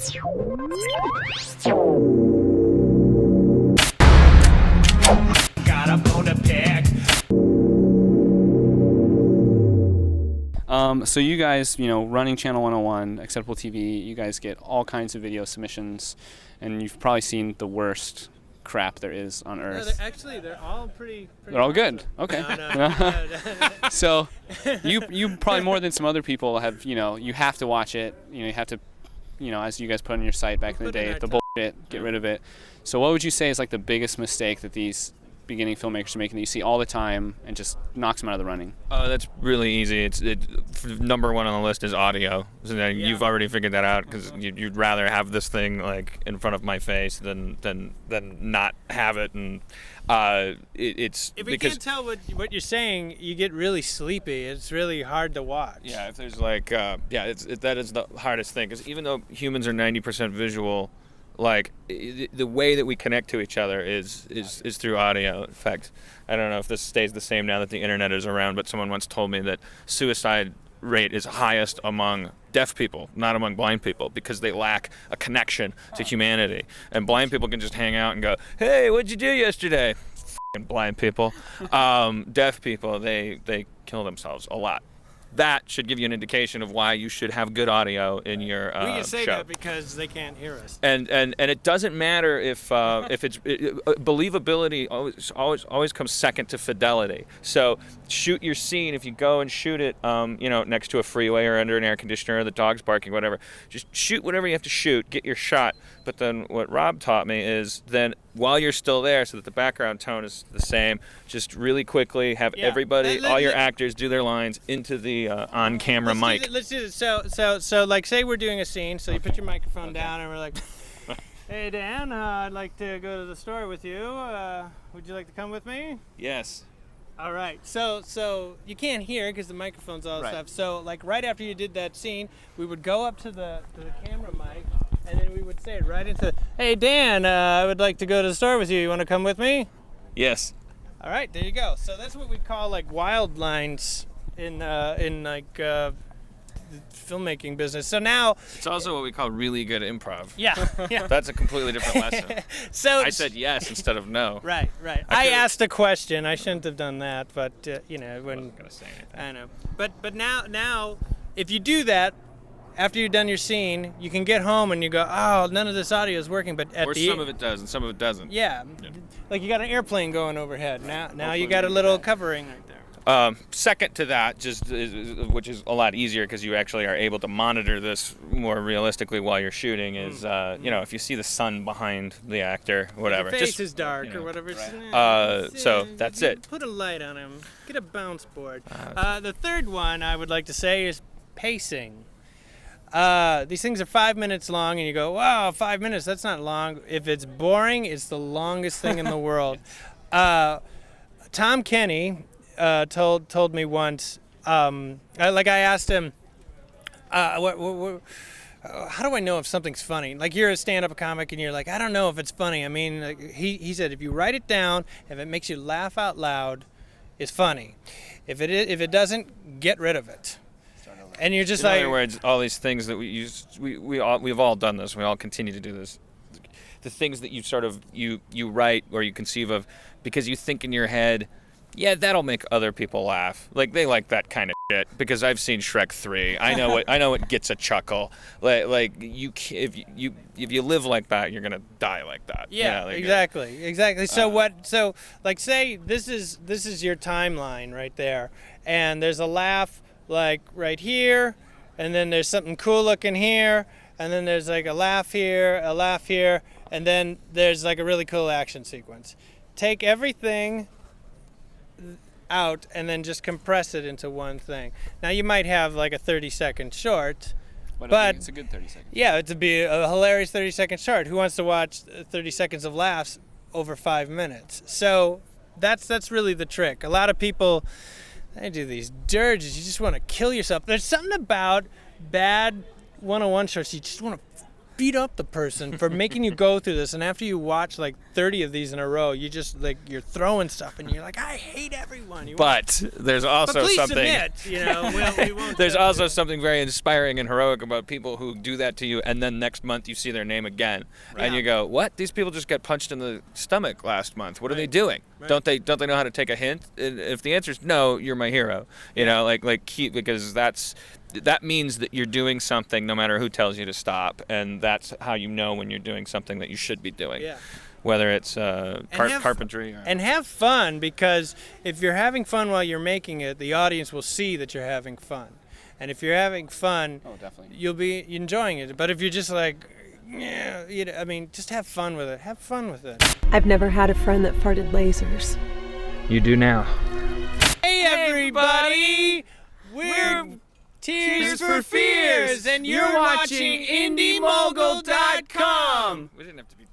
Got a bone to pick. So you guys, running Channel 101, Acceptable TV, you guys get all kinds of video submissions, and you've probably seen the worst crap there is on Earth. They're all pretty They're all good. Okay. No. So you probably more than some other people have, you have to watch it. You have to, as you guys put on your site back in the day, the bullshit, get rid of it. So what would you say is like the biggest mistake that these beginning filmmakers are making that you see all the time and just knocks them out of the running? That's really easy. Number one on the list is audio. So you've already figured that out because you'd rather have this thing like in front of my face than not have it. And it's if you can't tell what you're saying, you get really sleepy. It's really hard to watch. Yeah, if there's like that is the hardest thing because even though humans are 90% visual, like the way that we connect to each other is through audio. In fact, I don't know if this stays the same now that the internet is around, but someone once told me that suicide rate is highest among deaf people, not among blind people, because they lack a connection to humanity. And blind people can just hang out and go, "Hey, what'd you do yesterday?" F***ing blind people. Deaf people, they kill themselves a lot. That should give you an indication of why you should have good audio in your show. We can say that because they can't hear us. And it doesn't matter if it's believability always comes second to fidelity. So shoot your scene. If you go and shoot it, next to a freeway or under an air conditioner, or the dog's barking, whatever. Just shoot whatever you have to shoot. Get your shot. But then what Rob taught me is then while you're still there, so that the background tone is the same, just really quickly have everybody, all your actors, do their lines into the on-camera mic. Let's do this. So like, say we're doing a scene. So you put your microphone down, and we're like, "Hey Dan, I'd like to go to the store with you. Would you like to come with me?" Yes. All right. So you can't hear because the microphone's all stuff. So like right after you did that scene, we would go up to the camera mic, and then we would say it right into, "Hey Dan, I would like to go to the store with you. You want to come with me?" Yes. All right. There you go. So that's what we call like wild lines in the filmmaking business. So now it's also what we call really good improv. Yeah. That's a completely different lesson. So I said yes instead of no. Right. I asked a question. I shouldn't have done that, but I wasn't gonna say anything. I know. But now if you do that after you've done your scene, you can get home and you go, "Oh, none of this audio is working." But some of it does and some of it doesn't. Yeah. Like you got an airplane going overhead. Now you got a little covering right there. Second to that, which is a lot easier because you actually are able to monitor this more realistically while you're shooting, is if you see the sun behind the actor, whatever. The face is dark or whatever. So that's it. Put a light on him. Get a bounce board. The third one I would like to say is pacing. These things are 5 minutes long, and you go, "Wow, 5 minutes, that's not long." If it's boring, it's the longest thing in the world. Tom Kenny told me once, I asked him, how do I know if something's funny? Like, you're a stand-up comic and you're like, I don't know if it's funny. I mean, like, he said, if you write it down, if it makes you laugh out loud, it's funny. If it doesn't, get rid of it. And you're just in other words, all these things that we've all done this. We all continue to do this. The things that you write or you conceive of because you think in your head, yeah, that'll make other people laugh. Like, they like that kind of shit because I've seen Shrek 3. I know it gets a chuckle. If you live like that, you're gonna die like that. Yeah, exactly. So say this is your timeline right there, and there's a laugh like right here, and then there's something cool looking here, and then there's like a laugh here, and then there's like a really cool action sequence. Take everything out and then just compress it into one thing. Now you might have like a 30-second short, but it's a good 30 seconds. Yeah, it'd be a hilarious 30-second short. Who wants to watch 30 seconds of laughs over 5 minutes? So that's really the trick. A lot of people, they do these dirges. You just want to kill yourself. There's something about bad 101 shorts. You just want to beat up the person for making you go through this, and after you watch like 30 of these in a row, you just like you're throwing stuff and you're like, I hate everyone. But there's also but please something. submit, you know. We won't There's also something very inspiring and heroic about people who do that to you, and then next month you see their name again, and you go, "What? These people just got punched in the stomach last month. What are they doing? Right. Don't they know how to take a hint?" And if the answer is no, you're my hero. You know, because that means that you're doing something no matter who tells you to stop, and that's how you know when you're doing something that you should be doing. Yeah. Whether it's carpentry or... And have fun, because if you're having fun while you're making it, the audience will see that you're having fun. And if you're having fun, definitely. you'll be enjoying it. But if you're just like, yeah, I mean, just have fun with it. Have fun with it. I've never had a friend that farted lasers. You do now. Hey, everybody! We're Tears for Fears, and you're watching IndieMogul.com. We didn't have to be...